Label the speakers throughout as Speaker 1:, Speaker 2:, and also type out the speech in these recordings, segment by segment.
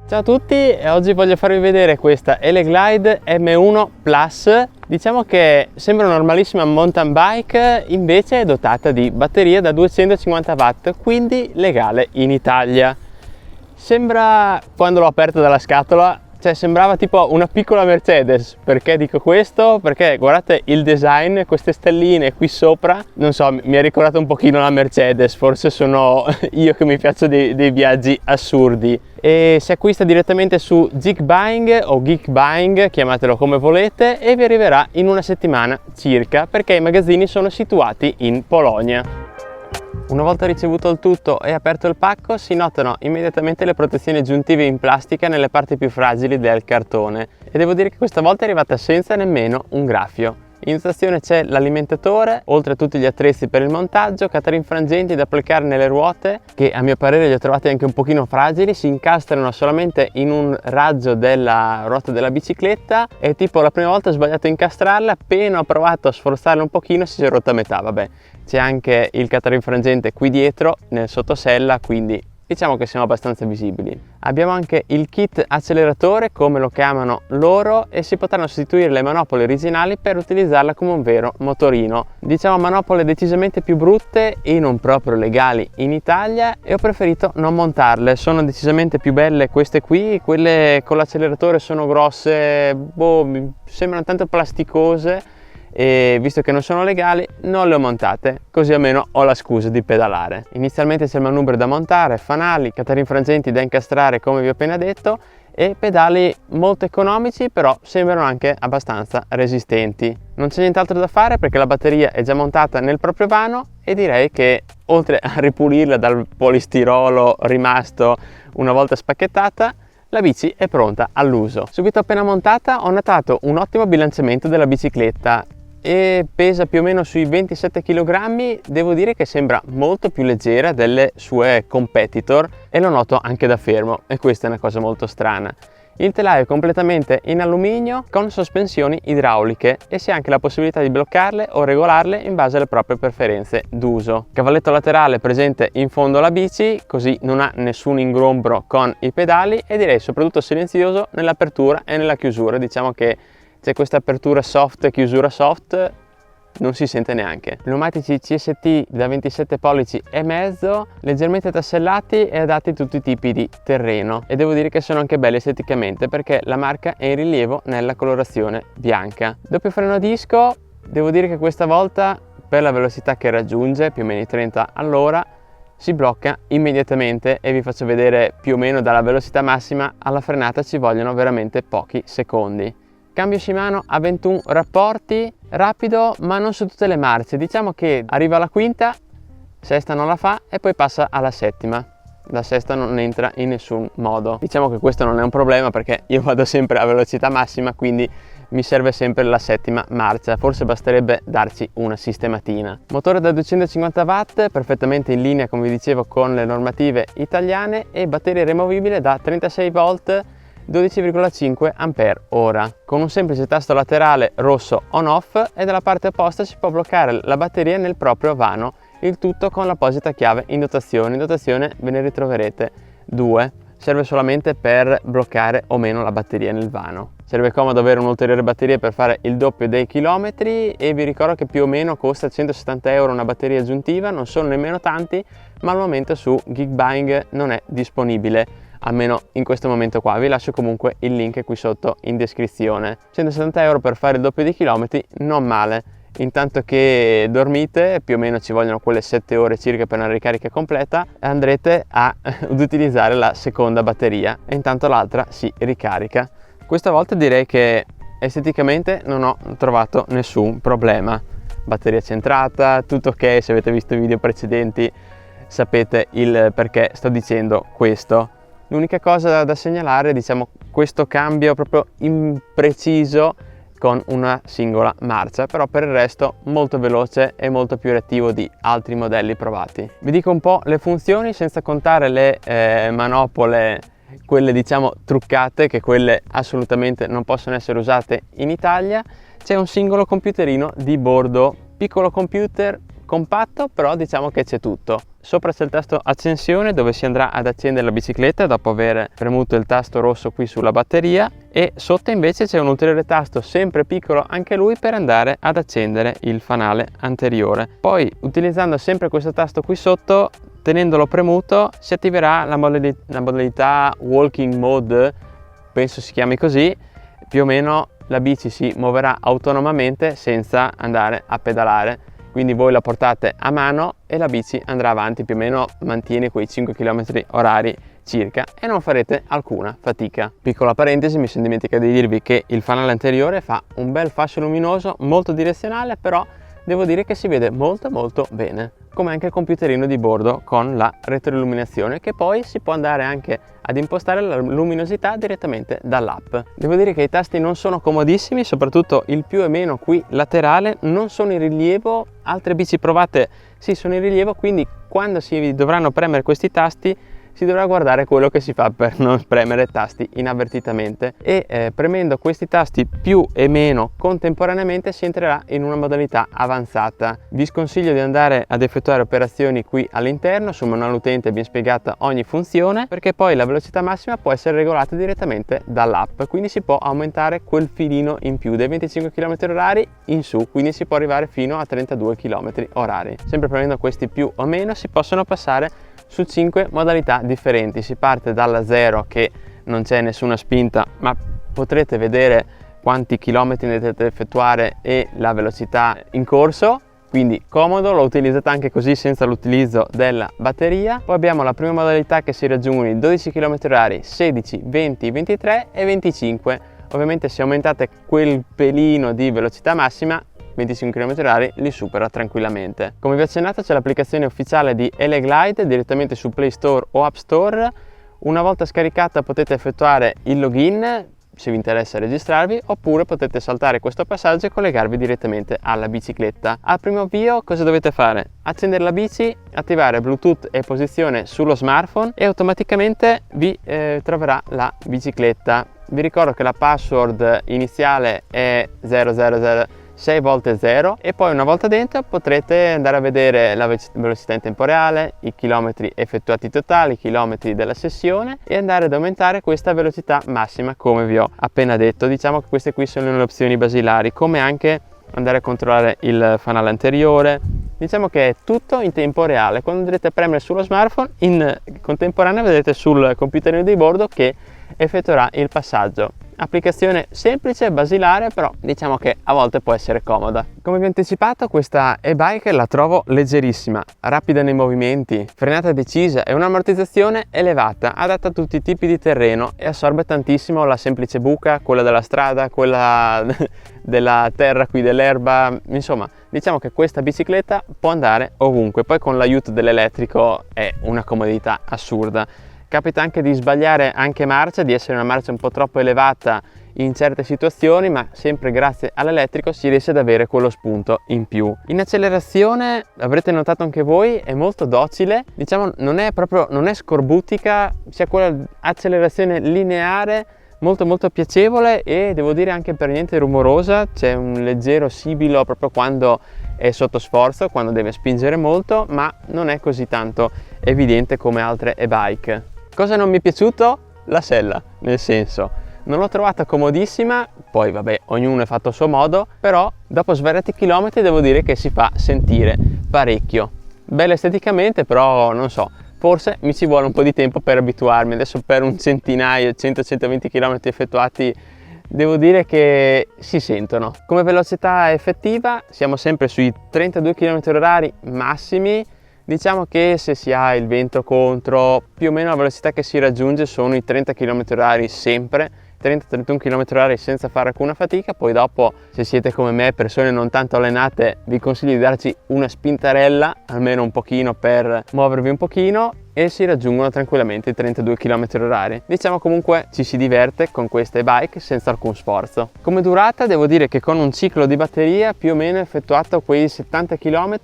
Speaker 1: Ciao a tutti, e oggi voglio farvi vedere questa Eleglide M1 Plus. Diciamo che sembra una normalissima mountain bike, invece è dotata di batteria da 250 watt, quindi legale in Italia. Sembra, quando l'ho aperta dalla scatola, sembrava tipo una piccola Mercedes. Perché dico questo? Perché guardate il design, queste stelline qui sopra, non so, mi ha ricordato un pochino la Mercedes, forse sono io che mi piaccio dei viaggi assurdi. E si acquista direttamente su Geekbuying o Geekbuying, chiamatelo come volete, e vi arriverà in una settimana circa, perché i magazzini sono situati in Polonia. Una volta ricevuto il tutto e aperto il pacco, si notano immediatamente le protezioni aggiuntive in plastica nelle parti più fragili del cartone, e devo dire che questa volta è arrivata senza nemmeno un graffio. In stazione c'è l'alimentatore, oltre a tutti gli attrezzi per il montaggio, catarinfrangenti da applicare nelle ruote, che a mio parere li ho trovati anche un pochino fragili, si incastrano solamente in un raggio della ruota della bicicletta, e tipo la prima volta ho sbagliato a incastrarla, appena ho provato a sforzarla un pochino si è rotta a metà. Vabbè, c'è anche il catarinfrangente qui dietro nel sottosella, quindi diciamo che siamo abbastanza visibili. Abbiamo anche il kit acceleratore, come lo chiamano loro, e si potranno sostituire le manopole originali per utilizzarla come un vero motorino. Diciamo manopole decisamente più brutte e non proprio legali in Italia, e ho preferito non montarle. Sono decisamente più belle queste qui, quelle con l'acceleratore sono grosse, mi sembrano tanto plasticose, e visto che non sono legali non le ho montate, così almeno ho la scusa di pedalare. Inizialmente c'è il manubrio da montare, fanali, catarinfrangenti da incastrare come vi ho appena detto, e pedali molto economici, però sembrano anche abbastanza resistenti. Non c'è nient'altro da fare perché la batteria è già montata nel proprio vano, e direi che oltre a ripulirla dal polistirolo rimasto una volta spacchettata, la bici è pronta all'uso. Subito appena montata ho notato un ottimo bilanciamento della bicicletta, e pesa più o meno sui 27 kg, devo dire che sembra molto più leggera delle sue competitor, e lo noto anche da fermo, e questa è una cosa molto strana. Il telaio è completamente in alluminio con sospensioni idrauliche, e si ha anche la possibilità di bloccarle o regolarle in base alle proprie preferenze d'uso. Cavalletto laterale presente in fondo alla bici, così non ha nessun ingombro con i pedali, e direi soprattutto silenzioso nell'apertura e nella chiusura. Diciamo che c'è questa apertura soft e chiusura soft, non si sente neanche. Pneumatici CST da 27 pollici e mezzo, leggermente tassellati e adatti a tutti i tipi di terreno, e devo dire che sono anche belli esteticamente perché la marca è in rilievo nella colorazione bianca. Doppio freno a disco, devo dire che questa volta, per la velocità che raggiunge, più o meno i 30 all'ora, si blocca immediatamente, e vi faccio vedere più o meno dalla velocità massima alla frenata ci vogliono veramente pochi secondi. Cambio Shimano a 21 rapporti, rapido ma non su tutte le marce. Diciamo che arriva alla quinta, sesta non la fa e poi passa alla settima. La sesta non entra in nessun modo. Diciamo che questo non è un problema perché io vado sempre a velocità massima, quindi mi serve sempre la settima marcia, forse basterebbe darci una sistematina. Motore da 250 watt, perfettamente in linea come vi dicevo con le normative italiane, e batteria rimovibile da 36 volt 12,5 Ah, con un semplice tasto laterale rosso on off, e dalla parte opposta si può bloccare la batteria nel proprio vano, il tutto con l'apposita chiave in dotazione. In dotazione ve ne ritroverete due, serve solamente per bloccare o meno la batteria nel vano. Sarebbe comodo avere un'ulteriore batteria per fare il doppio dei chilometri, e vi ricordo che più o meno costa 170 euro una batteria aggiuntiva. Non sono nemmeno tanti, ma al momento su Geekbuying non è disponibile, almeno in questo momento qua. Vi lascio comunque il link qui sotto in descrizione. 170 euro per fare il doppio di chilometri, non male. Intanto che dormite, più o meno ci vogliono quelle 7 ore circa per una ricarica completa, andrete ad utilizzare la seconda batteria, e intanto l'altra si ricarica. Questa volta direi che esteticamente non ho trovato nessun problema. Batteria centrata, tutto ok. Se avete visto i video precedenti sapete il perché sto dicendo questo. L'unica cosa da segnalare, diciamo, questo cambio proprio impreciso con una singola marcia, però per il resto molto veloce e molto più reattivo di altri modelli provati. Vi dico un po' le funzioni, senza contare le manopole, quelle diciamo truccate, che quelle assolutamente non possono essere usate in Italia. C'è un singolo computerino di bordo, piccolo computer compatto, però diciamo che c'è tutto. sopra c'è il tasto accensione dove si andrà ad accendere la bicicletta dopo aver premuto il tasto rosso qui sulla batteria, e sotto invece c'è un ulteriore tasto sempre piccolo anche lui per andare ad accendere il fanale anteriore. Poi utilizzando sempre questo tasto qui sotto, tenendolo premuto, si attiverà la modalità walking mode, penso si chiami così. Più o meno la bici si muoverà autonomamente senza andare a pedalare, quindi voi la portate a mano e la bici andrà avanti, più o meno mantiene quei 5 km orari circa e non farete alcuna fatica. Piccola parentesi, mi sono dimenticato di dirvi che il fanale anteriore fa un bel fascio luminoso molto direzionale, però devo dire che si vede molto bene, come anche il computerino di bordo con la retroilluminazione, che poi si può andare anche ad impostare la luminosità direttamente dall'app. Devo dire che i tasti non sono comodissimi, soprattutto il più e meno qui laterale non sono in rilievo. Altre bici provate sì sono in rilievo, quindi quando si dovranno premere questi tasti si dovrà guardare quello che si fa per non premere tasti inavvertitamente, e premendo questi tasti più e meno contemporaneamente si entrerà in una modalità avanzata. Vi sconsiglio di andare ad effettuare operazioni qui all'interno, sul manuale utente vi è spiegata ogni funzione, perché poi la velocità massima può essere regolata direttamente dall'app, quindi si può aumentare quel filino in più dai 25 km/h in su, quindi si può arrivare fino a 32 km/h. Sempre premendo questi più o meno si possono passare su 5 modalità differenti. Si parte dalla 0 che non c'è nessuna spinta, ma potrete vedere quanti chilometri ne dovete effettuare e la velocità in corso, quindi comodo, lo utilizzate anche così senza l'utilizzo della batteria. Poi abbiamo la prima modalità che si raggiungono i 12 km/h, 16, 20, 23 e 25. Ovviamente se aumentate quel pelino di velocità massima, 25 km/h li supera tranquillamente. Come vi ho accennato, c'è l'applicazione ufficiale di Eleglide direttamente su Play Store o App Store. Una volta scaricata potete effettuare il login se vi interessa registrarvi, oppure potete saltare questo passaggio e collegarvi direttamente alla bicicletta. Al primo avvio cosa dovete fare? Accendere la bici, attivare Bluetooth e posizione sullo smartphone e automaticamente vi troverà la bicicletta. Vi ricordo che la password iniziale è 000 6 volte 0 e poi una volta dentro potrete andare a vedere la velocità in tempo reale, i chilometri effettuati totali, i chilometri della sessione, e andare ad aumentare questa velocità massima come vi ho appena detto. Diciamo che queste qui sono le opzioni basilari, come anche andare a controllare il fanale anteriore. Diciamo che è tutto in tempo reale. Quando andrete a premere sullo smartphone, in contemporanea vedrete sul computerino di bordo che effettuerà il passaggio. Applicazione semplice, basilare, però diciamo che a volte può essere comoda. Come vi ho anticipato, questa e-bike la trovo leggerissima, rapida nei movimenti, frenata decisa e un'ammortizzazione elevata, adatta a tutti i tipi di terreno e assorbe tantissimo la semplice buca, quella della strada, quella della terra qui, dell'erba. Insomma, diciamo che questa bicicletta può andare ovunque. Poi con l'aiuto dell'elettrico è una comodità assurda. Capita anche di sbagliare anche marcia, di essere una marcia un po' troppo elevata in certe situazioni, ma sempre grazie all'elettrico si riesce ad avere quello spunto in più. In accelerazione, avrete notato anche voi, è molto docile, diciamo non è scorbutica, c'è quell'accelerazione lineare molto piacevole e devo dire anche per niente rumorosa. C'è un leggero sibilo proprio quando è sotto sforzo, quando deve spingere molto, ma non è così tanto evidente come altre e-bike. Cosa non mi è piaciuto? La sella, nel senso, non l'ho trovata comodissima, poi vabbè, ognuno è fatto a suo modo, però dopo svariati chilometri devo dire che si fa sentire parecchio. Bella esteticamente, però non so, forse mi ci vuole un po' di tempo per abituarmi. Adesso per un centinaio, 100-120 km effettuati, devo dire che si sentono. Come velocità effettiva siamo sempre sui 32 km/h massimi. Diciamo che se si ha il vento contro, più o meno la velocità che si raggiunge sono i 30 km/h sempre, 30-31 km/h senza fare alcuna fatica. Poi dopo, se siete come me, persone non tanto allenate, vi consiglio di darci una spintarella, almeno un pochino, per muovervi un pochino, e si raggiungono tranquillamente i 32 km/h. Diciamo comunque ci si diverte con queste bike senza alcun sforzo. Come durata devo dire che con un ciclo di batteria più o meno effettuato quei 70 km,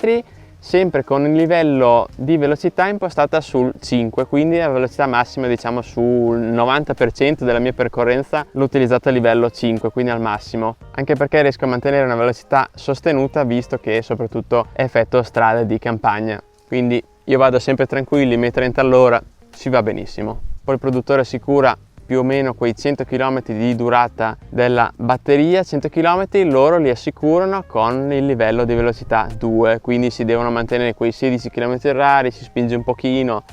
Speaker 1: sempre con il livello di velocità impostata sul 5, quindi la velocità massima diciamo sul 90% della mia percorrenza l'ho utilizzata a livello 5, quindi al massimo, anche perché riesco a mantenere una velocità sostenuta visto che soprattutto effettuo strade di campagna, quindi io vado sempre tranquilli, 1,30 all'ora, si va benissimo. Poi il produttore assicura più o meno quei 100 km di durata della batteria. 100 km loro li assicurano con il livello di velocità 2, quindi si devono mantenere quei 16 km/h, si spinge un pochino,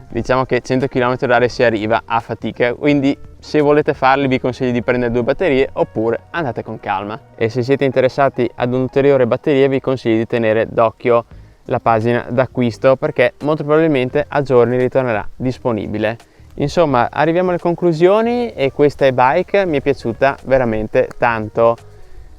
Speaker 1: diciamo che 100 km/h si arriva a fatica, quindi se volete farli vi consiglio di prendere 2 batterie oppure andate con calma. E se siete interessati ad un'ulteriore batteria vi consiglio di tenere d'occhio la pagina d'acquisto, perché molto probabilmente a giorni ritornerà disponibile. Insomma, arriviamo alle conclusioni e questa e-bike mi è piaciuta veramente tanto,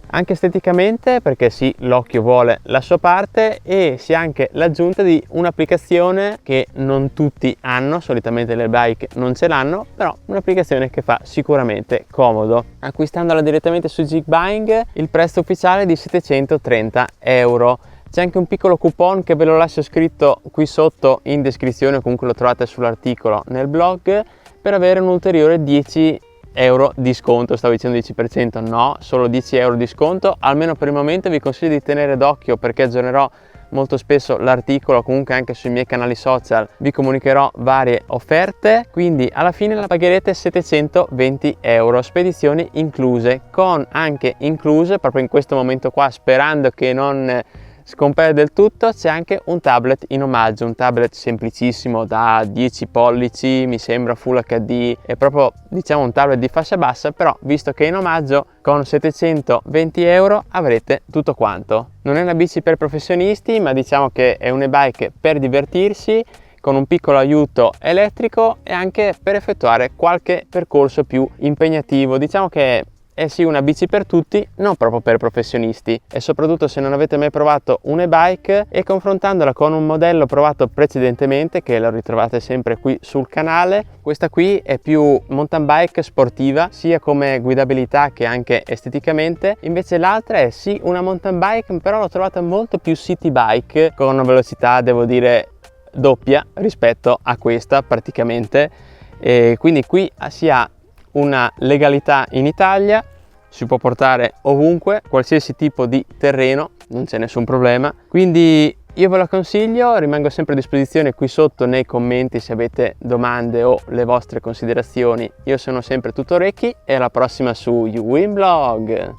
Speaker 1: anche esteticamente, perché sì, l'occhio vuole la sua parte, e si ha anche l'aggiunta di un'applicazione che non tutti hanno, solitamente le bike non ce l'hanno, però un'applicazione che fa sicuramente comodo. Acquistandola direttamente su Geekbuying il prezzo ufficiale è di 730 euro. C'è anche un piccolo coupon che ve lo lascio scritto qui sotto in descrizione, comunque lo trovate sull'articolo nel blog, per avere un ulteriore 10 euro di sconto. Stavo dicendo 10%, no, solo 10 euro di sconto. Almeno per il momento vi consiglio di tenere d'occhio, perché aggiornerò molto spesso l'articolo, comunque anche sui miei canali social vi comunicherò varie offerte, quindi alla fine la pagherete 720 euro, spedizioni incluse, con anche incluse proprio in questo momento qua, sperando che non scompare del tutto, c'è anche un tablet in omaggio, un tablet semplicissimo da 10 pollici, mi sembra Full HD, è proprio diciamo un tablet di fascia bassa, però visto che è in omaggio con 720 euro avrete tutto quanto. Non è una bici per professionisti, ma diciamo che è un'e-bike per divertirsi, con un piccolo aiuto elettrico e anche per effettuare qualche percorso più impegnativo. Diciamo che è sì una bici per tutti, non proprio per professionisti, e soprattutto se non avete mai provato un'e-bike e confrontandola con un modello provato precedentemente, che lo ritrovate sempre qui sul canale, questa qui è più mountain bike sportiva, sia come guidabilità che anche esteticamente, invece l'altra è sì una mountain bike, però l'ho trovata molto più city bike, con una velocità devo dire doppia rispetto a questa praticamente, e quindi qui si ha una legalità in Italia, si può portare ovunque, qualsiasi tipo di terreno, non c'è nessun problema, quindi io ve la consiglio. Rimango sempre a disposizione qui sotto nei commenti se avete domande o le vostre considerazioni, io sono sempre tutto orecchi, e alla prossima su YouWin Blog.